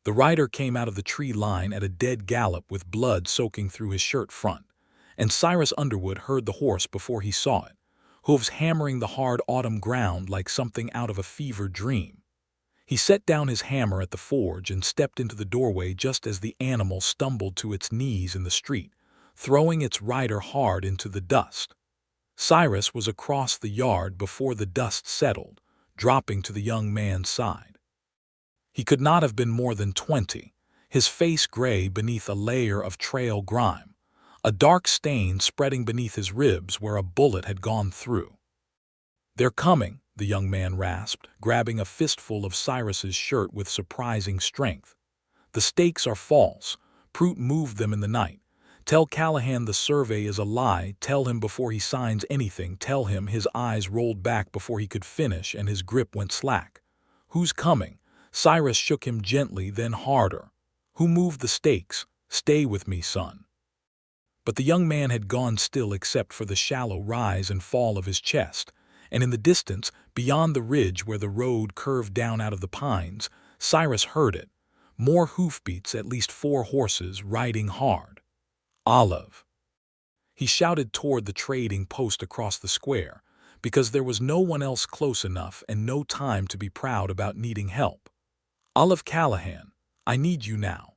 The rider came out of the tree line at a dead gallop with blood soaking through his shirt front, and Cyrus Underwood heard the horse before he saw it, hooves hammering the hard autumn ground like something out of a fevered dream. He set down his hammer at the forge and stepped into the doorway just as the animal stumbled to its knees in the street, throwing its rider hard into the dust. Cyrus was across the yard before the dust settled, dropping to the young man's side. He could not have been more than 20, his face gray beneath a layer of trail grime, a dark stain spreading beneath his ribs where a bullet had gone through. "They're coming," the young man rasped, grabbing a fistful of Cyrus's shirt with surprising strength. "The stakes are false. Prout moved them in the night. Tell Callahan the survey is a lie. Tell him before he signs anything. Tell him." His eyes rolled back before he could finish and his grip went slack. "Who's coming?" Cyrus shook him gently, then harder. "Who moved the stakes? Stay with me, son." But the young man had gone still except for the shallow rise and fall of his chest, and in the distance, beyond the ridge where the road curved down out of the pines, Cyrus heard it. More hoofbeats, at least 4 horses, riding hard. "Olive!" He shouted toward the trading post across the square, because there was no one else close enough and no time to be proud about needing help. "Olive Callahan, I need you now."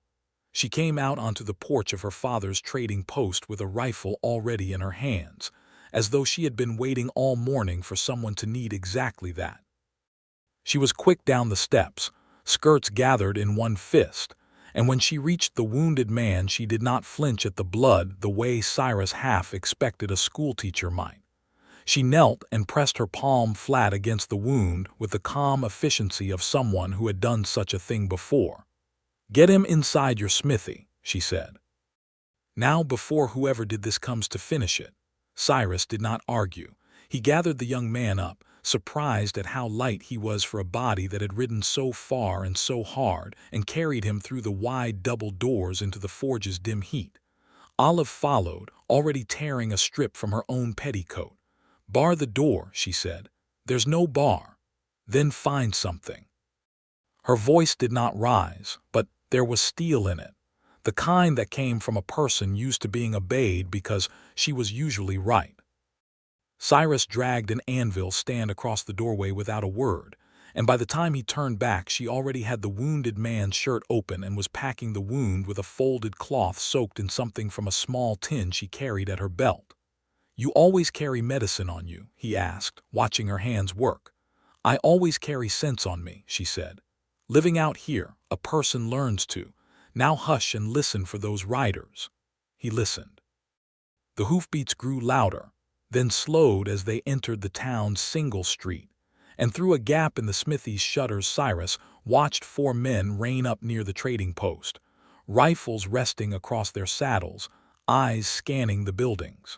She came out onto the porch of her father's trading post with a rifle already in her hands, as though she had been waiting all morning for someone to need exactly that. She was quick down the steps, skirts gathered in one fist, and when she reached the wounded man she did not flinch at the blood the way Cyrus half expected a schoolteacher might. She knelt and pressed her palm flat against the wound with the calm efficiency of someone who had done such a thing before. "Get him inside your smithy," she said. "Now, before whoever did this comes to finish it." Cyrus did not argue. He gathered the young man up, surprised at how light he was for a body that had ridden so far and so hard, and carried him through the wide double doors into the forge's dim heat. Olive followed, already tearing a strip from her own petticoat. "Bar the door," she said. "There's no bar." "Then find something." Her voice did not rise, but there was steel in it, the kind that came from a person used to being obeyed because she was usually right. Cyrus dragged an anvil stand across the doorway without a word, and by the time he turned back she already had the wounded man's shirt open and was packing the wound with a folded cloth soaked in something from a small tin she carried at her belt. "You always carry medicine on you?" he asked, watching her hands work. "I always carry sense on me," she said. "Living out here, a person learns to. Now hush and listen for those riders." He listened. The hoofbeats grew louder, then slowed as they entered the town's single street, and through a gap in the smithy's shutters Cyrus watched 4 men rein up near the trading post, rifles resting across their saddles, eyes scanning the buildings.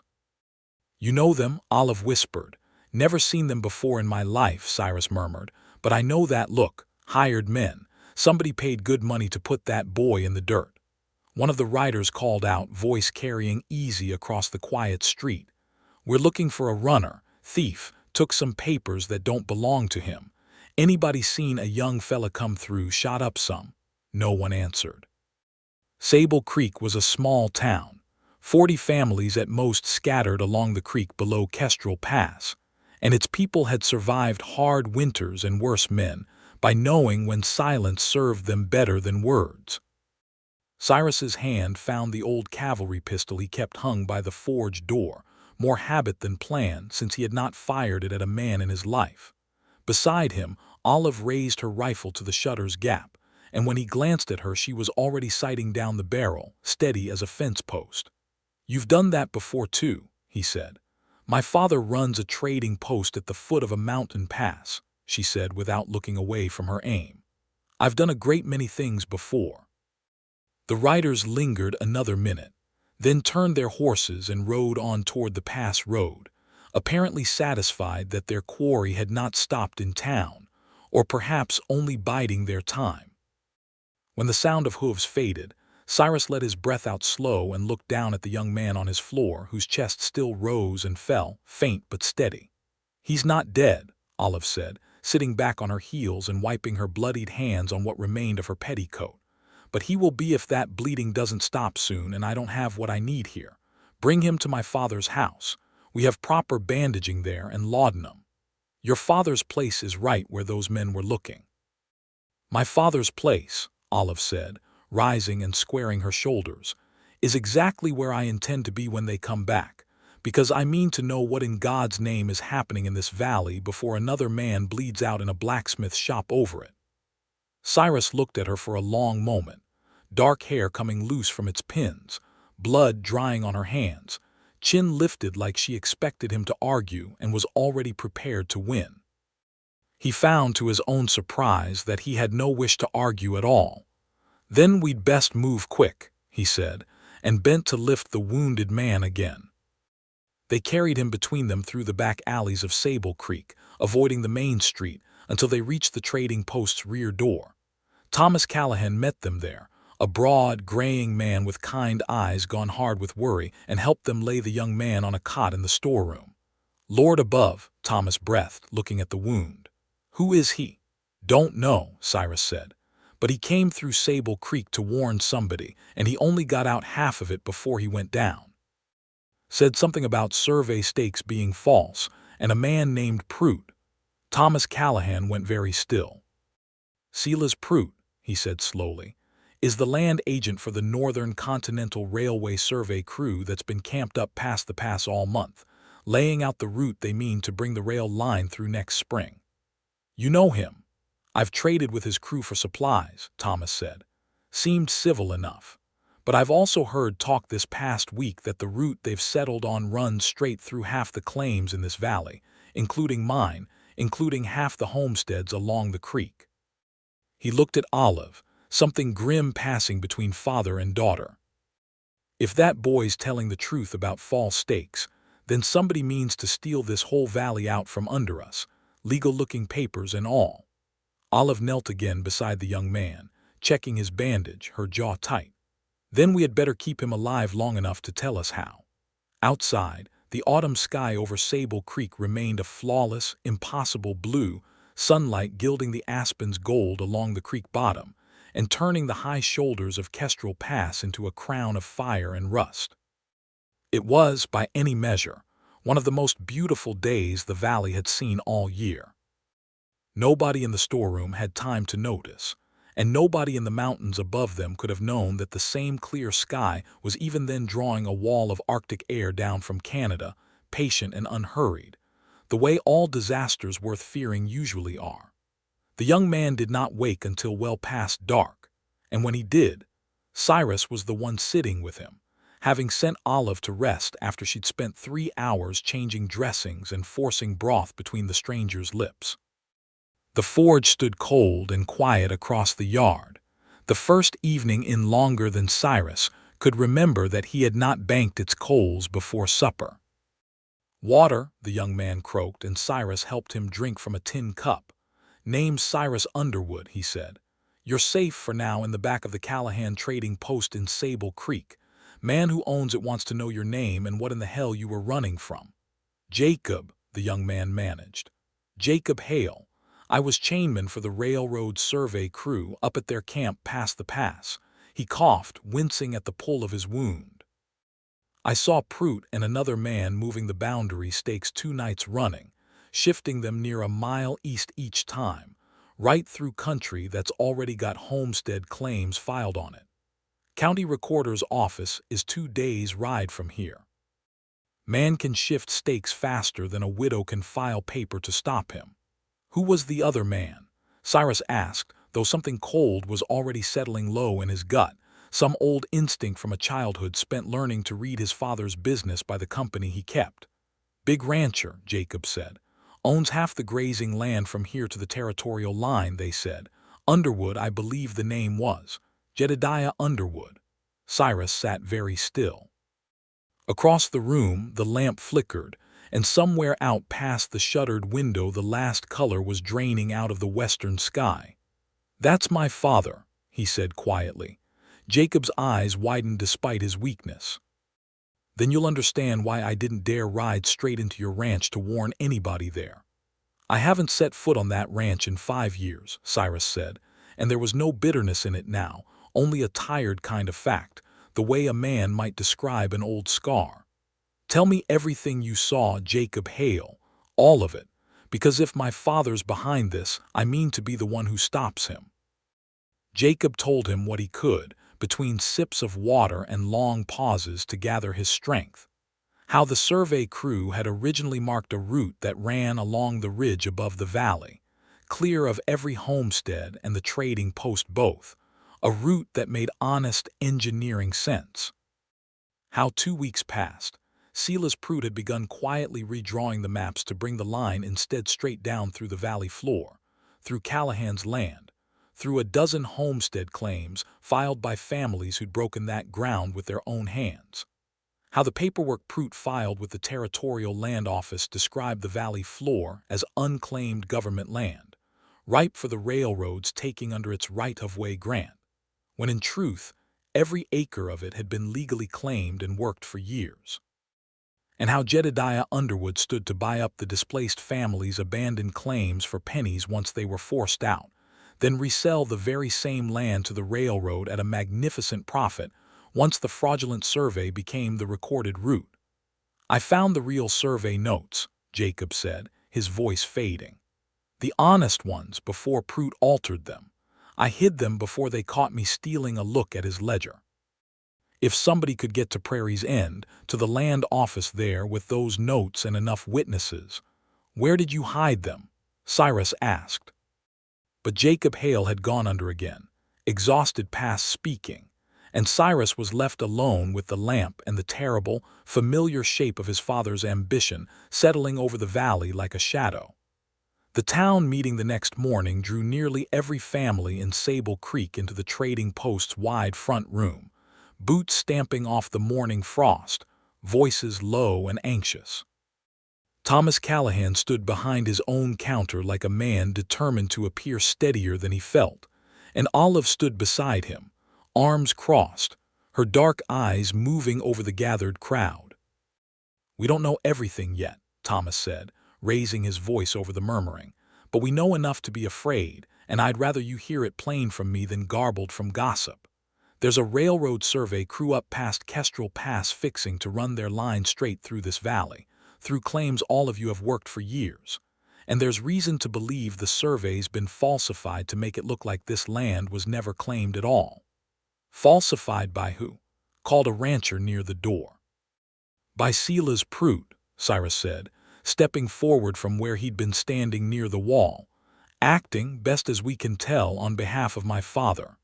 "You know them?" Olive whispered. "Never seen them before in my life," Cyrus murmured, "but I know that look. Hired men. Somebody paid good money to put that boy in the dirt." One of the riders called out, voice carrying easy across the quiet street. "We're looking for a runner. Thief. Took some papers that don't belong to him. Anybody seen a young fella come through, shot up some?" No one answered. Sable Creek was a small town. 40 families at most scattered along the creek below Kestrel Pass, and its people had survived hard winters and worse men by knowing when silence served them better than words. Cyrus's hand found the old cavalry pistol he kept hung by the forge door, more habit than plan since he had not fired it at a man in his life. Beside him, Olive raised her rifle to the shutter's gap, and when he glanced at her she was already sighting down the barrel, steady as a fence post. "You've done that before too," he said. "My father runs a trading post at the foot of a mountain pass," she said without looking away from her aim. "I've done a great many things before." The riders lingered another minute, then turned their horses and rode on toward the pass road, apparently satisfied that their quarry had not stopped in town, or perhaps only biding their time. When the sound of hooves faded, Cyrus let his breath out slow and looked down at the young man on his floor, whose chest still rose and fell, faint but steady. "He's not dead," Olive said, sitting back on her heels and wiping her bloodied hands on what remained of her petticoat. but he will be if that bleeding doesn't stop soon and I don't have what I need here. Bring him to my father's house. We have proper bandaging there and laudanum. Your father's place is right where those men were looking." "My father's place," Olive said, rising and squaring her shoulders, "is exactly where I intend to be when they come back, because I mean to know what in God's name is happening in this valley before another man bleeds out in a blacksmith shop over it." Cyrus looked at her for a long moment, dark hair coming loose from its pins, blood drying on her hands, chin lifted like she expected him to argue and was already prepared to win. He found to his own surprise that he had no wish to argue at all. "Then we'd best move quick," he said, and bent to lift the wounded man again. They carried him between them through the back alleys of Sable Creek, avoiding the main street, until they reached the trading post's rear door. Thomas Callahan met them there, a broad, graying man with kind eyes gone hard with worry, and helped them lay the young man on a cot in the storeroom. "Lord above," Thomas breathed, looking at the wound. "Who is he?" "Don't know," Cyrus said. "But he came through Sable Creek to warn somebody, and he only got out half of it before he went down. Said something about survey stakes being false, and a man named Prout." Thomas Callahan went very still. "Silas Prout," he said slowly, "is the land agent for the Northern Continental Railway survey crew that's been camped up past the pass all month, laying out the route they mean to bring the rail line through next spring. You know him." "I've traded with his crew for supplies," Thomas said. "Seemed civil enough. But I've also heard talk this past week that the route they've settled on runs straight through half the claims in this valley, including mine, including half the homesteads along the creek." He looked at Olive, something grim passing between father and daughter. "If that boy's telling the truth about false stakes, then somebody means to steal this whole valley out from under us, legal-looking papers and all." Olive knelt again beside the young man, checking his bandage, her jaw tight. "Then we had better keep him alive long enough to tell us how." Outside, the autumn sky over Sable Creek remained a flawless, impossible blue, sunlight gilding the aspens gold along the creek bottom, and turning the high shoulders of Kestrel Pass into a crown of fire and rust. It was, by any measure, one of the most beautiful days the valley had seen all year. Nobody in the storeroom had time to notice, and nobody in the mountains above them could have known that the same clear sky was even then drawing a wall of Arctic air down from Canada, patient and unhurried, the way all disasters worth fearing usually are. The young man did not wake until well past dark, and when he did, Cyrus was the one sitting with him, having sent Olive to rest after she'd spent 3 hours changing dressings and forcing broth between the stranger's lips. The forge stood cold and quiet across the yard, the first evening in longer than Cyrus could remember that he had not banked its coals before supper. "Water," the young man croaked, and Cyrus helped him drink from a tin cup. "Name's Cyrus Underwood," he said. "You're safe for now in the back of the Callahan trading post in Sable Creek. Man who owns it wants to know your name and what in the hell you were running from." "Jacob," the young man managed. "Jacob Hale. I was chainman for the railroad survey crew up at their camp past the pass." He coughed, wincing at the pull of his wound. "I saw Prout and another man moving the boundary stakes 2 nights running, shifting them near a mile east each time, right through country that's already got homestead claims filed on it. County recorder's office is 2 days' ride from here. Man can shift stakes faster than a widow can file paper to stop him." "Who was the other man?" Cyrus asked, though something cold was already settling low in his gut, some old instinct from a childhood spent learning to read his father's business by the company he kept. "Big rancher," Jacob said. "Owns half the grazing land from here to the territorial line," they said. "Underwood, I believe the name was. Jedediah Underwood." Cyrus sat very still. Across the room, the lamp flickered, and somewhere out past the shuttered window the last color was draining out of the western sky. "That's my father," he said quietly. Jacob's eyes widened despite his weakness. "Then you'll understand why I didn't dare ride straight into your ranch to warn anybody there." "I haven't set foot on that ranch in 5 years," Cyrus said, and there was no bitterness in it now, only a tired kind of fact, the way a man might describe an old scar. Tell me everything you saw, Jacob Hale, all of it, because if my father's behind this, I mean to be the one who stops him. Jacob told him what he could, between sips of water and long pauses to gather his strength. How the survey crew had originally marked a route that ran along the ridge above the valley, clear of every homestead and the trading post both, a route that made honest engineering sense. How 2 weeks passed. Silas Pruitt had begun quietly redrawing the maps to bring the line instead straight down through the valley floor, through Callahan's land, through a dozen homestead claims filed by families who'd broken that ground with their own hands. How the paperwork Pruitt filed with the Territorial Land Office described the valley floor as unclaimed government land, ripe for the railroads taking under its right-of-way grant, when in truth, every acre of it had been legally claimed and worked for years. And how Jedediah Underwood stood to buy up the displaced families' abandoned claims for pennies once they were forced out, then resell the very same land to the railroad at a magnificent profit once the fraudulent survey became the recorded route. I found the real survey notes, Jacob said, his voice fading. The honest ones before Pruitt altered them. I hid them before they caught me stealing a look at his ledger. If somebody could get to Prairie's End, to the land office there with those notes and enough witnesses, where did you hide them? Cyrus asked. But Jacob Hale had gone under again, exhausted past speaking, and Cyrus was left alone with the lamp and the terrible, familiar shape of his father's ambition settling over the valley like a shadow. The town meeting the next morning drew nearly every family in Sable Creek into the trading post's wide front room, boots stamping off the morning frost, voices low and anxious. Thomas Callahan stood behind his own counter like a man determined to appear steadier than he felt, and Olive stood beside him, arms crossed, her dark eyes moving over the gathered crowd. "We don't know everything yet," Thomas said, raising his voice over the murmuring, "but we know enough to be afraid, and I'd rather you hear it plain from me than garbled from gossip. There's a railroad survey crew up past Kestrel Pass fixing to run their line straight through this valley, through claims all of you have worked for years. And there's reason to believe the survey's been falsified to make it look like this land was never claimed at all." "Falsified by who?" called a rancher near the door. "By Silas Pruitt," Cyrus said, stepping forward from where he'd been standing near the wall, "acting, best as we can tell, on behalf of my father."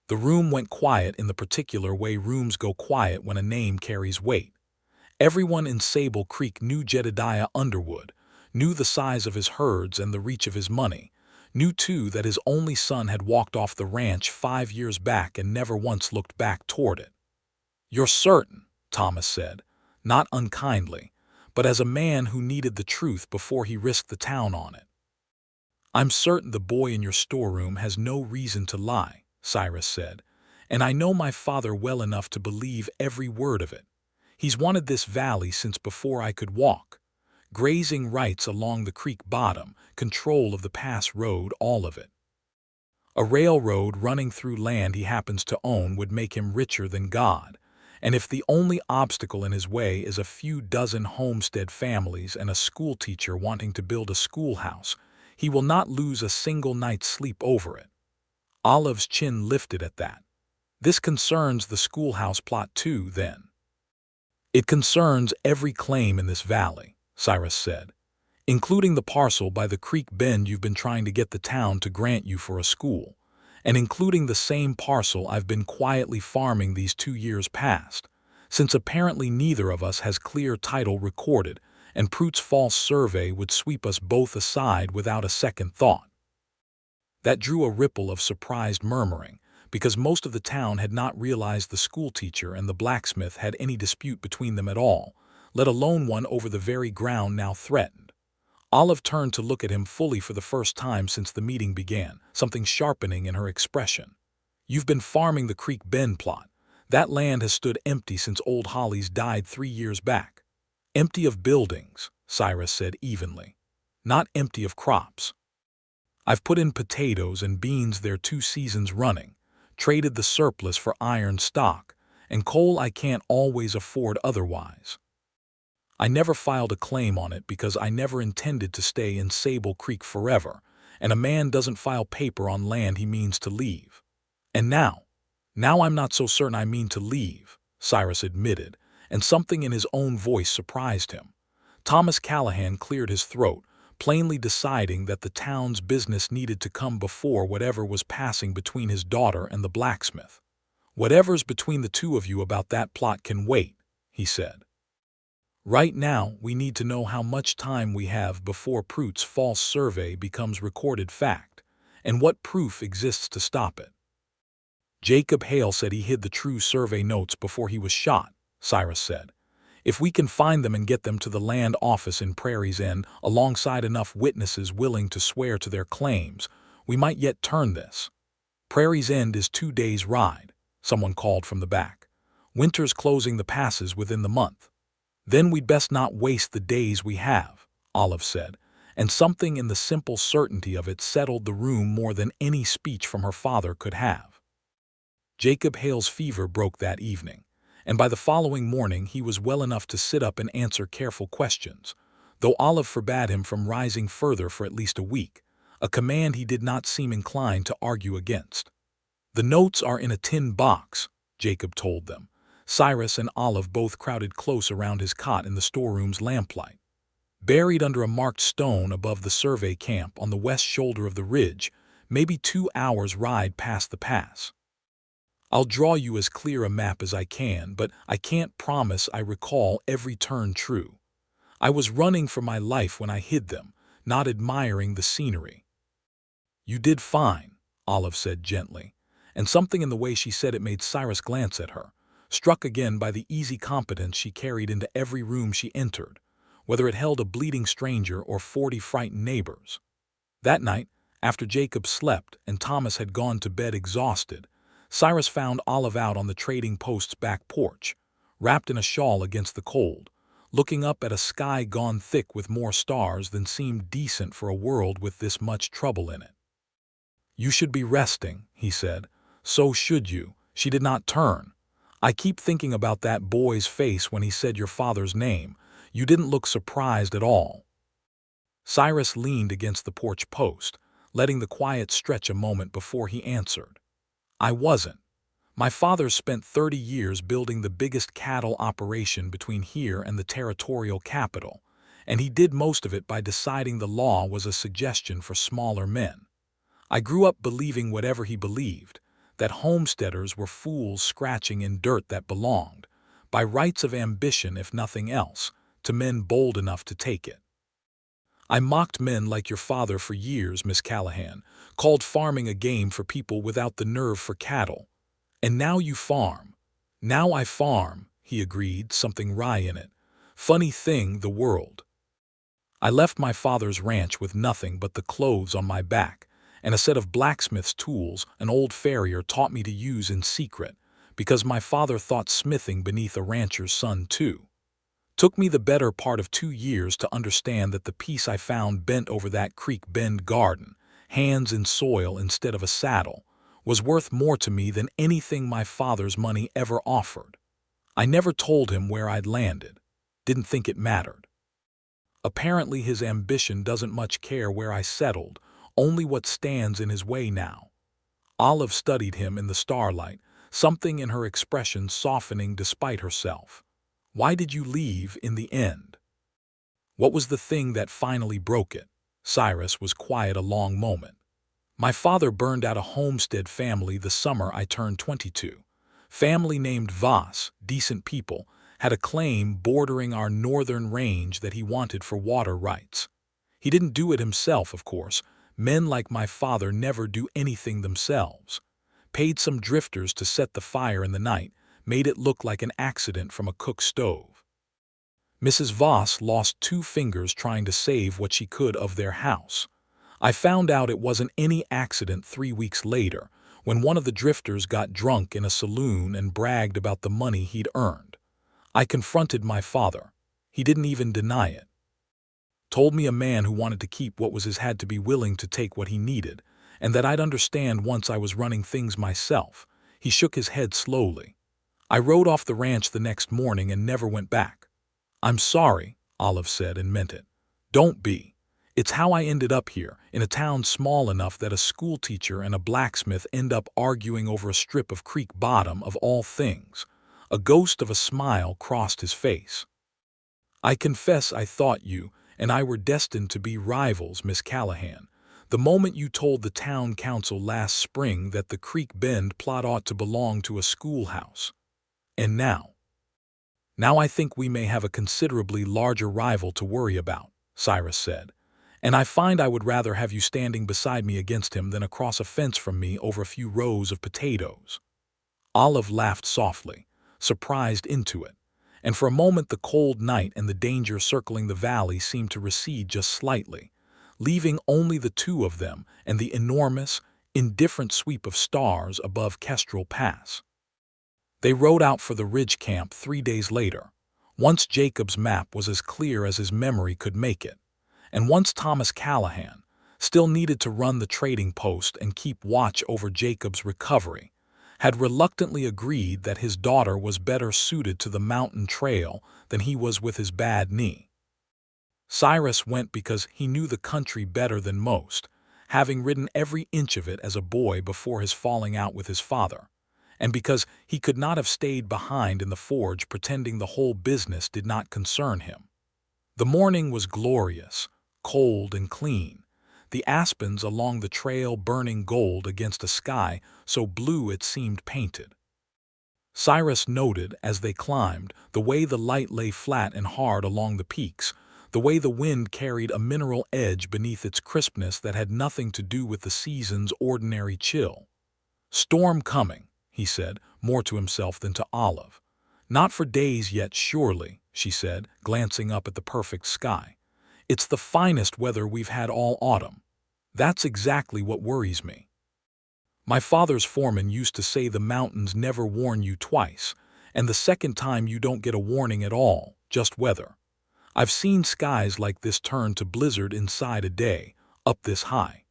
The room went quiet in the particular way rooms go quiet when a name carries weight. Everyone in Sable Creek knew Jedediah Underwood, knew the size of his herds and the reach of his money, knew too that his only son had walked off the ranch 5 years back and never once looked back toward it. "You're certain," Thomas said, not unkindly, but as a man who needed the truth before he risked the town on it. "I'm certain the boy in your storeroom has no reason to lie," Cyrus said, "and I know my father well enough to believe every word of it. He's wanted this valley since before I could walk. Grazing rights along the creek bottom, control of the pass road, all of it. A railroad running through land he happens to own would make him richer than God, and if the only obstacle in his way is a few dozen homestead families and a schoolteacher wanting to build a schoolhouse, he will not lose a single night's sleep over it." Olive's chin lifted at that. "This concerns the schoolhouse plot too, then?" "It concerns every claim in this valley," Cyrus said, "including the parcel by the creek bend you've been trying to get the town to grant you for a school, and including the same parcel I've been quietly farming these 2 years past, since apparently neither of us has clear title recorded, and Pruitt's false survey would sweep us both aside without a second thought." That drew a ripple of surprised murmuring, because most of the town had not realized the schoolteacher and the blacksmith had any dispute between them at all, let alone one over the very ground now threatened. Olive turned to look at him fully for the first time since the meeting began, something sharpening in her expression. "You've been farming the Creek Bend plot. That land has stood empty since old Hollies died 3 years back." "Empty of buildings," Cyrus said evenly. "Not empty of crops. I've put in potatoes and beans there 2 seasons running, traded the surplus for iron stock, and coal I can't always afford otherwise. I never filed a claim on it because I never intended to stay in Sable Creek forever, and a man doesn't file paper on land he means to leave. And now I'm not so certain I mean to leave, Cyrus admitted, and something in his own voice surprised him. Thomas Callahan cleared his throat, plainly deciding that the town's business needed to come before whatever was passing between his daughter and the blacksmith. "Whatever's between the two of you about that plot can wait," he said. "Right now, we need to know how much time we have before Pruitt's false survey becomes recorded fact, and what proof exists to stop it." "Jacob Hale said he hid the true survey notes before he was shot," Cyrus said. "If we can find them and get them to the land office in Prairie's End alongside enough witnesses willing to swear to their claims, we might yet turn this." "Prairie's End is 2 days' ride," someone called from the back. "Winter's closing the passes within the month." "Then we'd best not waste the days we have," Olive said, and something in the simple certainty of it settled the room more than any speech from her father could have. Jacob Hale's fever broke that evening, and by the following morning he was well enough to sit up and answer careful questions, though Olive forbade him from rising further for at least a week, a command he did not seem inclined to argue against. "The notes are in a tin box," Jacob told them. Cyrus and Olive both crowded close around his cot in the storeroom's lamplight. "Buried under a marked stone above the survey camp on the west shoulder of the ridge, maybe 2 hours' ride past the pass. I'll draw you as clear a map as I can, but I can't promise I recall every turn true. I was running for my life when I hid them, not admiring the scenery." "You did fine," Olive said gently, and something in the way she said it made Cyrus glance at her, struck again by the easy competence she carried into every room she entered, whether it held a bleeding stranger or 40 frightened neighbors. That night, after Jacob slept and Thomas had gone to bed exhausted, Cyrus found Olive out on the trading post's back porch, wrapped in a shawl against the cold, looking up at a sky gone thick with more stars than seemed decent for a world with this much trouble in it. "You should be resting," he said. "So should you." She did not turn. "I keep thinking about that boy's face when he said your father's name. You didn't look surprised at all." Cyrus leaned against the porch post, letting the quiet stretch a moment before he answered. "I wasn't. My father spent 30 years building the biggest cattle operation between here and the territorial capital, and he did most of it by deciding the law was a suggestion for smaller men. I grew up believing whatever he believed, that homesteaders were fools scratching in dirt that belonged, by rights of ambition if nothing else, to men bold enough to take it. I mocked men like your father for years, Miss Callahan, called farming a game for people without the nerve for cattle. And now you farm." "Now I farm," he agreed, something wry in it. "Funny thing, the world. I left my father's ranch with nothing but the clothes on my back, and a set of blacksmith's tools an old farrier taught me to use in secret, because my father thought smithing beneath a rancher's son too. Took me the better part of 2 years to understand that the piece I found bent over that creek bend garden, hands in soil instead of a saddle, was worth more to me than anything my father's money ever offered. I never told him where I'd landed. Didn't think it mattered. Apparently his ambition doesn't much care where I settled, only what stands in his way now." Olive studied him in the starlight, something in her expression softening despite herself. "Why did you leave in the end? What was the thing that finally broke it?" Cyrus was quiet a long moment. "My father burned out a homestead family the summer I turned 22. Family named Voss, decent people, had a claim bordering our northern range that he wanted for water rights. He didn't do it himself, of course. Men like my father never do anything themselves. Paid some drifters to set the fire in the night, made it look like an accident from a cook stove. Mrs. Voss lost 2 fingers trying to save what she could of their house. I found out it wasn't any accident 3 weeks later, when one of the drifters got drunk in a saloon and bragged about the money he'd earned. I confronted my father. He didn't even deny it. Told me a man who wanted to keep what was his had to be willing to take what he needed, and that I'd understand once I was running things myself, He shook his head slowly. I rode off the ranch the next morning and never went back. I'm sorry, Olive said and meant it. Don't be. It's how I ended up here, in a town small enough that a schoolteacher and a blacksmith end up arguing over a strip of creek bottom of all things. A ghost of a smile crossed his face. I confess I thought you and I were destined to be rivals, Miss Callahan. The moment you told the town council last spring that the Creek Bend plot ought to belong to a schoolhouse. And now I think we may have a considerably larger rival to worry about, Cyrus said. And I find I would rather have you standing beside me against him than across a fence from me over a few rows of potatoes. Olive laughed softly, surprised into it, and for a moment the cold night and the danger circling the valley seemed to recede just slightly, leaving only the two of them and the enormous, indifferent sweep of stars above Kestrel Pass. They rode out for the ridge camp 3 days later, once Jacob's map was as clear as his memory could make it, and once Thomas Callahan still needed to run the trading post and keep watch over Jacob's recovery, had reluctantly agreed that his daughter was better suited to the mountain trail than he was with his bad knee. Cyrus went because he knew the country better than most, having ridden every inch of it as a boy before his falling out with his father, and because he could not have stayed behind in the forge pretending the whole business did not concern him. The morning was glorious, cold and clean, the aspens along the trail burning gold against a sky so blue it seemed painted. Cyrus noted, as they climbed, the way the light lay flat and hard along the peaks, the way the wind carried a mineral edge beneath its crispness that had nothing to do with the season's ordinary chill. "Storm coming," he said, more to himself than to Olive. "Not for days yet, surely," she said, glancing up at the perfect sky. "It's the finest weather we've had all autumn. That's exactly what worries me. My father's foreman used to say the mountains never warn you twice, and the second time you don't get a warning at all, just weather. I've seen skies like this turn to blizzard inside a day, up this high."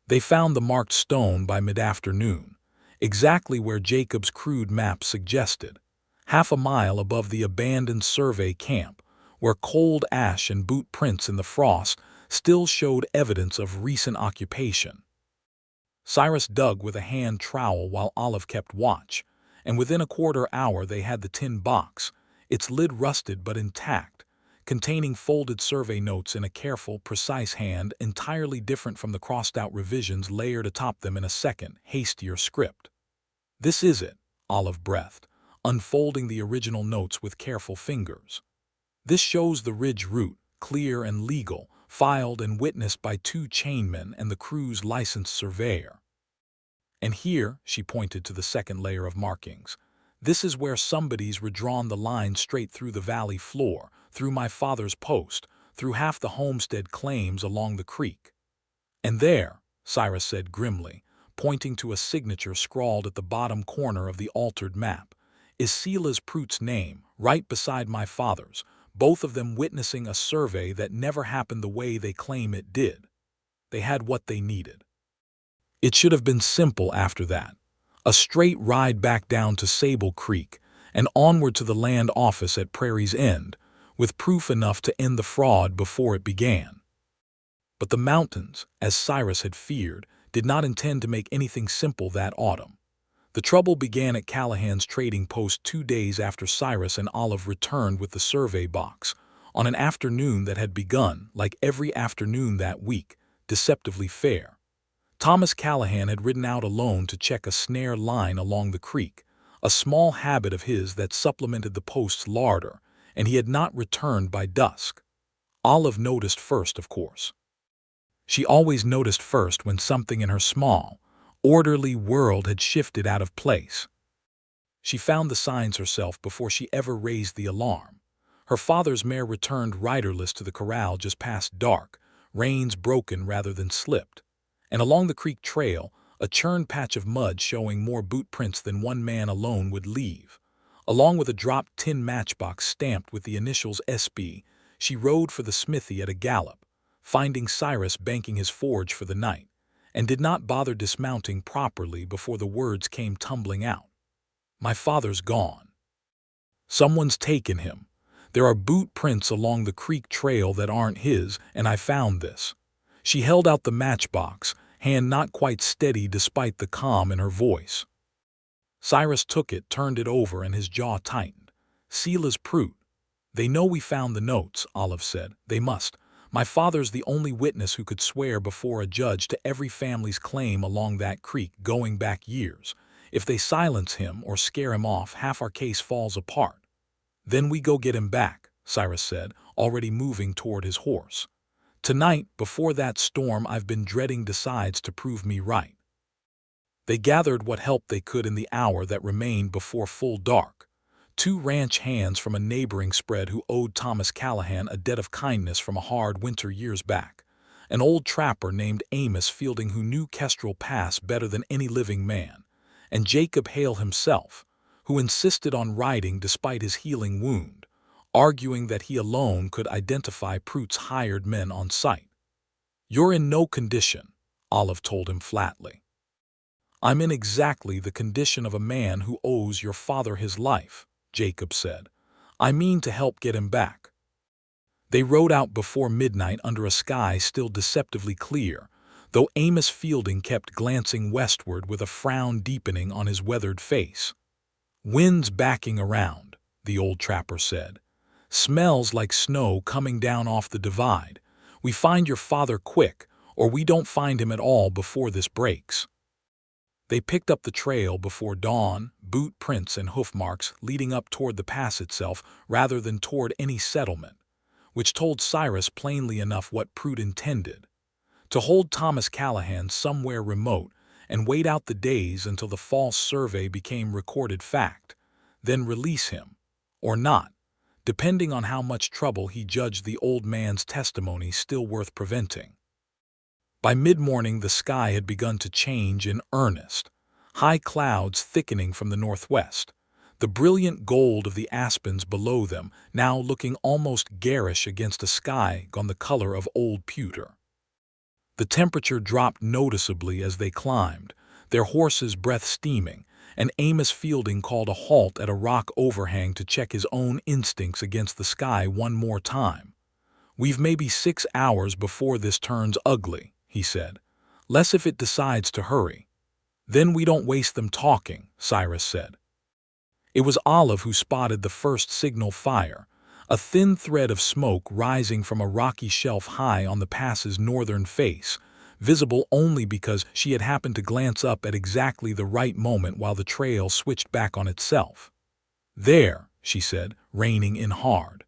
They found the marked stone by mid-afternoon, exactly where Jacob's crude map suggested, half a mile above the abandoned survey camp, where cold ash and boot prints in the frost still showed evidence of recent occupation. Cyrus dug with a hand trowel while Olive kept watch, and within a quarter hour they had the tin box, its lid rusted but intact, containing folded survey notes in a careful, precise hand entirely different from the crossed-out revisions layered atop them in a second, hastier script. "This is it," Olive breathed, unfolding the original notes with careful fingers. "This shows the ridge route, clear and legal, filed and witnessed by 2 chainmen and the crew's licensed surveyor. And here," she pointed to the second layer of markings, "this is where somebody's redrawn the line straight through the valley floor, through my father's post, through half the homestead claims along the creek. And there," Cyrus said grimly, pointing to a signature scrawled at the bottom corner of the altered map, "is Silas Prout's name, right beside my father's, both of them witnessing a survey that never happened the way they claim it did. They had what they needed. It should have been simple after that. A straight ride back down to Sable Creek and onward to the land office at Prairie's End, with proof enough to end the fraud before it began." But the mountains, as Cyrus had feared, did not intend to make anything simple that autumn. The trouble began at Callahan's trading post 2 days after Cyrus and Olive returned with the survey box, on an afternoon that had begun, like every afternoon that week, deceptively fair. Thomas Callahan had ridden out alone to check a snare line along the creek, a small habit of his that supplemented the post's larder, and he had not returned by dusk. Olive noticed first, of course. She always noticed first when something in her small, orderly world had shifted out of place. She found the signs herself before she ever raised the alarm. Her father's mare returned riderless to the corral just past dark, reins broken rather than slipped, and along the creek trail, a churned patch of mud showing more boot prints than one man alone would leave. Along with a dropped tin matchbox stamped with the initials SB, she rode for the smithy at a gallop, finding Cyrus banking his forge for the night, and did not bother dismounting properly before the words came tumbling out. "My father's gone. Someone's taken him. There are boot prints along the creek trail that aren't his, and I found this." She held out the matchbox, hand not quite steady despite the calm in her voice. Cyrus took it, turned it over, and his jaw tightened. "Seal as proof. They know we found the notes," Olive said. "They must. My father's the only witness who could swear before a judge to every family's claim along that creek going back years. If they silence him or scare him off, half our case falls apart." "Then we go get him back," Cyrus said, already moving toward his horse. "Tonight, before that storm I've been dreading decides to prove me right." They gathered what help they could in the hour that remained before full dark. Two ranch hands from a neighboring spread who owed Thomas Callahan a debt of kindness from a hard winter years back. An old trapper named Amos Fielding who knew Kestrel Pass better than any living man. And Jacob Hale himself, who insisted on riding despite his healing wound, arguing that he alone could identify Pruitt's hired men on sight. "You're in no condition," Olive told him flatly. "I'm in exactly the condition of a man who owes your father his life," Jacob said. "I mean to help get him back." They rode out before midnight under a sky still deceptively clear, though Amos Fielding kept glancing westward with a frown deepening on his weathered face. "Wind's backing around," the old trapper said. "Smells like snow coming down off the divide. We find your father quick, or we don't find him at all before this breaks." They picked up the trail before dawn, boot prints and hoof marks leading up toward the pass itself rather than toward any settlement, which told Cyrus plainly enough what Pruitt intended: to hold Thomas Callahan somewhere remote and wait out the days until the false survey became recorded fact, then release him, or not, depending on how much trouble he judged the old man's testimony still worth preventing. By mid-morning the sky had begun to change in earnest, high clouds thickening from the northwest, the brilliant gold of the aspens below them now looking almost garish against a sky gone the color of old pewter. The temperature dropped noticeably as they climbed, their horses' breath steaming, and Amos Fielding called a halt at a rock overhang to check his own instincts against the sky one more time. "We've maybe 6 hours before this turns ugly," he said. "Less if it decides to hurry." "Then we don't waste them talking," Cyrus said. It was Olive who spotted the first signal fire, a thin thread of smoke rising from a rocky shelf high on the pass's northern face, visible only because she had happened to glance up at exactly the right moment while the trail switched back on itself. "There," she said, reining in hard.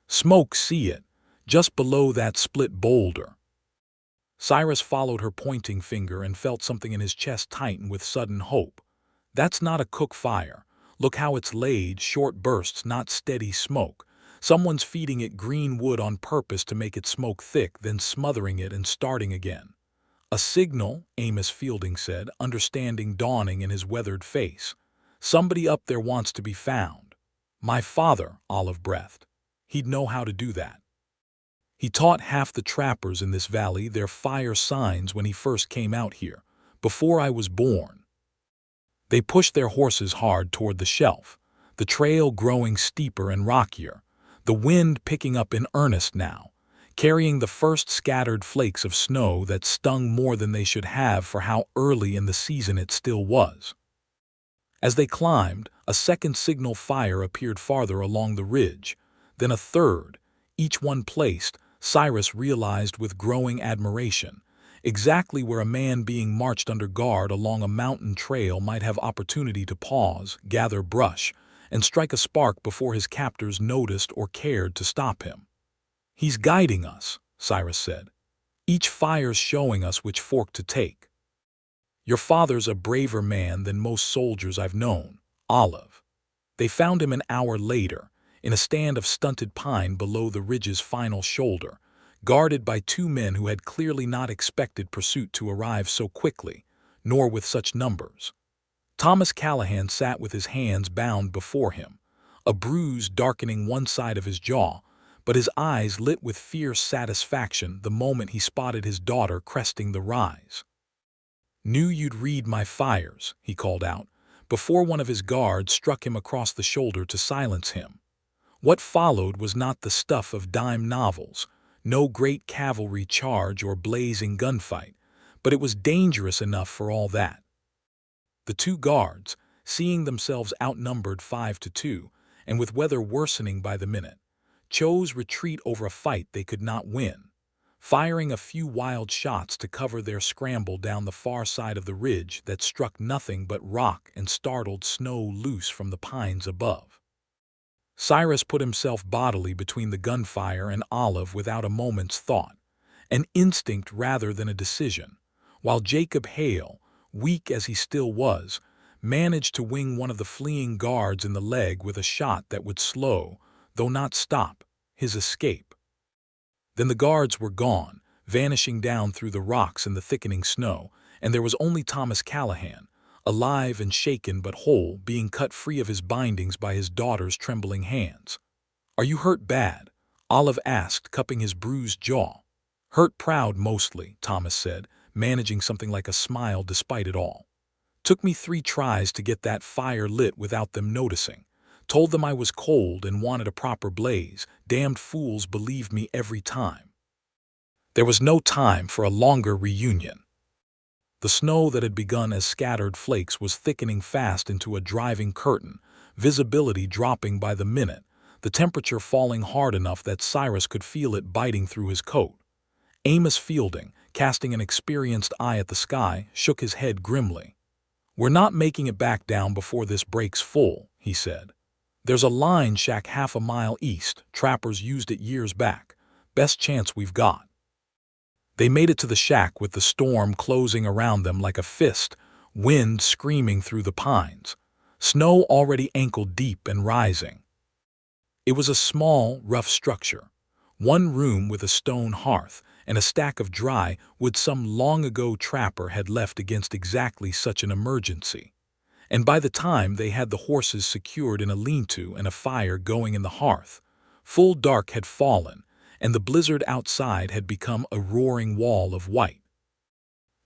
"Smoke, see it, just below that split boulder." Cyrus followed her pointing finger and felt something in his chest tighten with sudden hope. "That's not a cook fire. Look how it's laid, short bursts, not steady smoke. Someone's feeding it green wood on purpose to make it smoke thick, then smothering it and starting again." "A signal," Amos Fielding said, understanding dawning in his weathered face. "Somebody up there wants to be found." "My father," Olive breathed. "He'd know how to do that. He taught half the trappers in this valley their fire signs when he first came out here, before I was born." They pushed their horses hard toward the shelf, the trail growing steeper and rockier, the wind picking up in earnest now, carrying the first scattered flakes of snow that stung more than they should have for how early in the season it still was. As they climbed, a second signal fire appeared farther along the ridge, then a third, each one placed, Cyrus realized with growing admiration, exactly where a man being marched under guard along a mountain trail might have opportunity to pause, gather brush, and strike a spark before his captors noticed or cared to stop him. "He's guiding us," Cyrus said. "Each fire's showing us which fork to take. Your father's a braver man than most soldiers I've known, Olive." They found him an hour later, in a stand of stunted pine below the ridge's final shoulder, guarded by two men who had clearly not expected pursuit to arrive so quickly, nor with such numbers. Thomas Callahan sat with his hands bound before him, a bruise darkening one side of his jaw, but his eyes lit with fierce satisfaction the moment he spotted his daughter cresting the rise. "Knew you'd read my fires," he called out, before one of his guards struck him across the shoulder to silence him. What followed was not the stuff of dime novels, no great cavalry charge or blazing gunfight, but it was dangerous enough for all that. The two guards, seeing themselves outnumbered 5-2, and with weather worsening by the minute, chose retreat over a fight they could not win, firing a few wild shots to cover their scramble down the far side of the ridge that struck nothing but rock and startled snow loose from the pines above. Cyrus put himself bodily between the gunfire and Olive without a moment's thought, an instinct rather than a decision, while Jacob Hale, weak as he still was, managed to wing one of the fleeing guards in the leg with a shot that would slow, though not stop, his escape. Then the guards were gone, vanishing down through the rocks and the thickening snow, and there was only Thomas Callahan, alive and shaken but whole, being cut free of his bindings by his daughter's trembling hands. "Are you hurt bad?" Olive asked, cupping his bruised jaw. "Hurt proud mostly," Thomas said, managing something like a smile despite it all. "Took me 3 tries to get that fire lit without them noticing. Told them I was cold and wanted a proper blaze. Damned fools believed me every time." There was no time for a longer reunion. The snow that had begun as scattered flakes was thickening fast into a driving curtain, visibility dropping by the minute, the temperature falling hard enough that Cyrus could feel it biting through his coat. Amos Fielding, casting an experienced eye at the sky, shook his head grimly. "We're not making it back down before this breaks full," he said. "There's a line shack half a mile east. Trappers used it years back. Best chance we've got." They made it to the shack with the storm closing around them like a fist, wind screaming through the pines, snow already ankle-deep and rising. It was a small, rough structure, one room with a stone hearth and a stack of dry wood some long-ago trapper had left against exactly such an emergency. And by the time they had the horses secured in a lean-to and a fire going in the hearth, full dark had fallen, and the blizzard outside had become a roaring wall of white.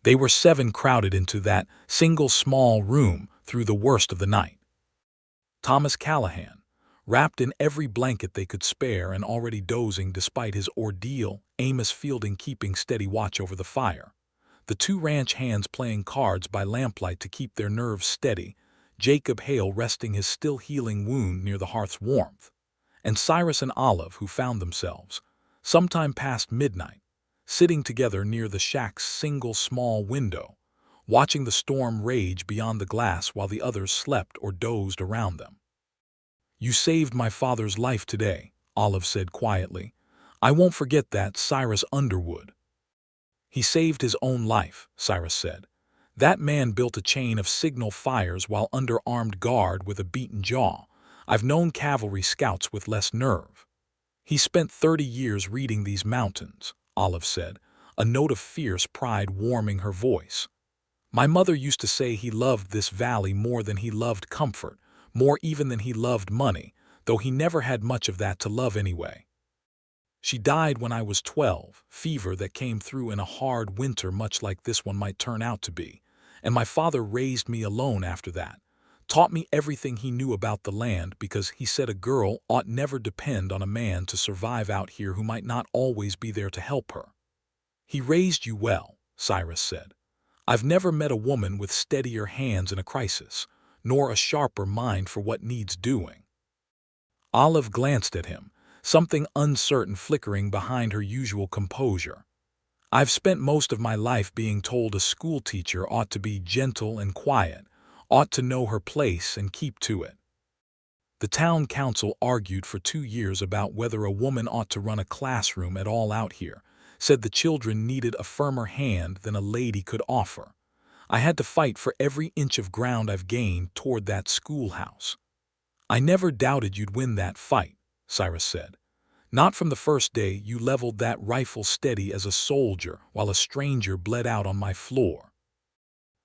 They were 7 crowded into that single small room through the worst of the night. Thomas Callahan, wrapped in every blanket they could spare and already dozing despite his ordeal, Amos Fielding keeping steady watch over the fire, the 2 ranch hands playing cards by lamplight to keep their nerves steady, Jacob Hale resting his still-healing wound near the hearth's warmth, and Cyrus and Olive, who found themselves, sometime past midnight, sitting together near the shack's single small window, watching the storm rage beyond the glass while the others slept or dozed around them. "You saved my father's life today," Olive said quietly. "I won't forget that, Cyrus Underwood." "He saved his own life," Cyrus said. "That man built a chain of signal fires while under armed guard with a beaten jaw. I've known cavalry scouts with less nerve." "He spent 30 years reading these mountains," Olive said, a note of fierce pride warming her voice. "My mother used to say he loved this valley more than he loved comfort, more even than he loved money, though he never had much of that to love anyway. She died when I was 12, fever that came through in a hard winter much like this one might turn out to be, and my father raised me alone after that. Taught me everything he knew about the land because he said a girl ought never depend on a man to survive out here who might not always be there to help her." "He raised you well," Cyrus said. "I've never met a woman with steadier hands in a crisis, nor a sharper mind for what needs doing." Olive glanced at him, something uncertain flickering behind her usual composure. "I've spent most of my life being told a schoolteacher ought to be gentle and quiet, ought to know her place and keep to it. The town council argued for 2 years about whether a woman ought to run a classroom at all out here, said the children needed a firmer hand than a lady could offer. I had to fight for every inch of ground I've gained toward that schoolhouse." "I never doubted you'd win that fight," Cyrus said. "Not from the first day you leveled that rifle steady as a soldier while a stranger bled out on my floor."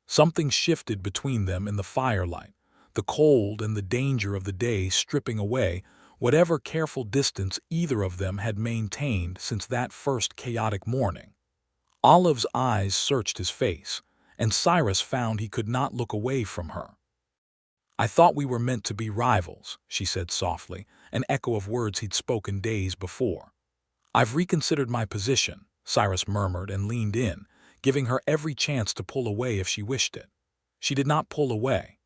Something shifted between them in the firelight, the cold and the danger of the day stripping away whatever careful distance either of them had maintained since that first chaotic morning. Olive's eyes searched his face, and Cyrus found he could not look away from her. "I thought we were meant to be rivals," she said softly, an echo of words he'd spoken days before. "I've reconsidered my position," Cyrus murmured and leaned in, giving her every chance to pull away if she wished it. She did not pull away.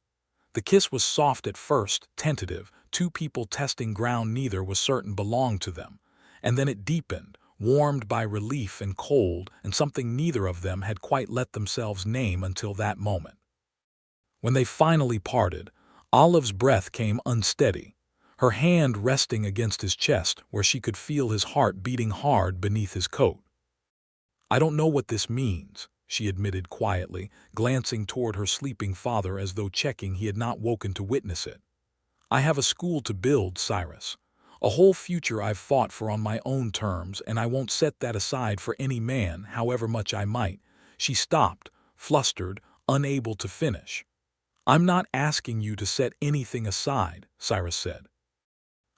The kiss was soft at first, tentative, two people testing ground neither was certain belonged to them, and then it deepened, warmed by relief and cold and something neither of them had quite let themselves name until that moment. When they finally parted, Olive's breath came unsteady, her hand resting against his chest where she could feel his heart beating hard beneath his coat. "I don't know what this means," she admitted quietly, glancing toward her sleeping father as though checking he had not woken to witness it. "I have a school to build, Cyrus. A whole future I've fought for on my own terms, and I won't set that aside for any man, however much I might." She stopped, flustered, unable to finish. "I'm not asking you to set anything aside," Cyrus said.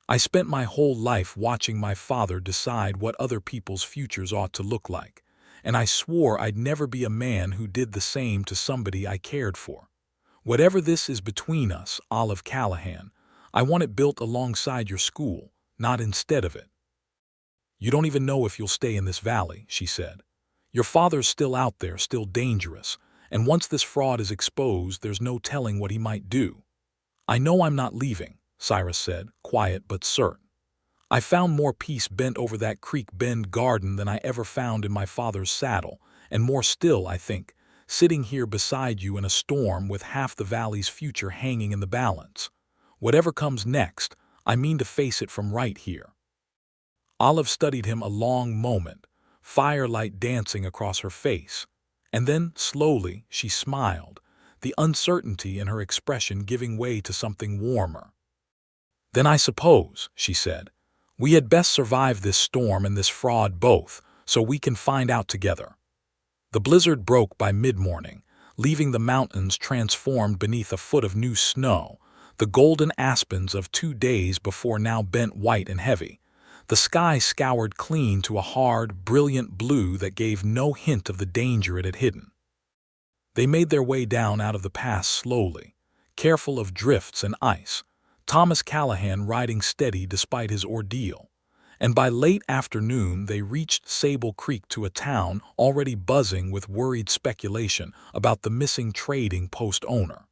"I spent my whole life watching my father decide what other people's futures ought to look like, and I swore I'd never be a man who did the same to somebody I cared for. Whatever this is between us, Olive Callahan, I want it built alongside your school, not instead of it." "You don't even know if you'll stay in this valley," she said. "Your father's still out there, still dangerous, and once this fraud is exposed, there's no telling what he might do." "I know I'm not leaving," Cyrus said, quiet but certain. "I found more peace bent over that creek bend garden than I ever found in my father's saddle, and more still, I think, sitting here beside you in a storm with half the valley's future hanging in the balance. Whatever comes next, I mean to face it from right here." Olive studied him a long moment, firelight dancing across her face, and then, slowly, she smiled, the uncertainty in her expression giving way to something warmer. "Then I suppose," she said, "we had best survive this storm and this fraud both, so we can find out together." The blizzard broke by mid-morning, leaving the mountains transformed beneath a foot of new snow, the golden aspens of 2 days before now bent white and heavy, the sky scoured clean to a hard, brilliant blue that gave no hint of the danger it had hidden. They made their way down out of the pass slowly, careful of drifts and ice, Thomas Callahan riding steady despite his ordeal, and by late afternoon they reached Sable Creek, to a town already buzzing with worried speculation about the missing trading post owner.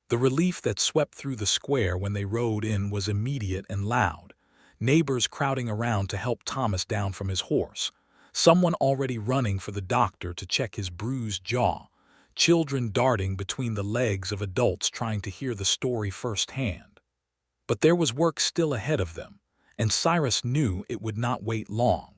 The relief that swept through the square when they rode in was immediate and loud, neighbors crowding around to help Thomas down from his horse, someone already running for the doctor to check his bruised jaw, children darting between the legs of adults trying to hear the story firsthand. But there was work still ahead of them, and Cyrus knew it would not wait long.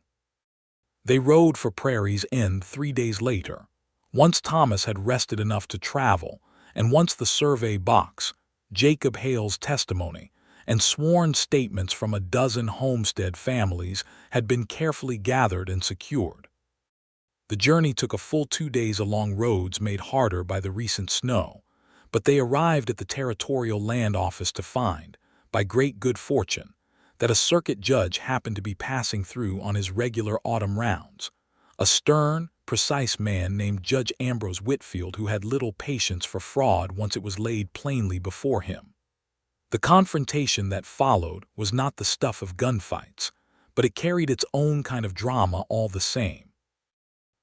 They rode for Prairie's End 3 days later, once Thomas had rested enough to travel, and once the survey box, Jacob Hale's testimony, and sworn statements from a dozen homestead families had been carefully gathered and secured. The journey took a full 2 days along roads made harder by the recent snow, but they arrived at the Territorial Land Office to find, by great good fortune, that a circuit judge happened to be passing through on his regular autumn rounds, a stern, precise man named Judge Ambrose Whitfield, who had little patience for fraud once it was laid plainly before him. The confrontation that followed was not the stuff of gunfights, but it carried its own kind of drama all the same.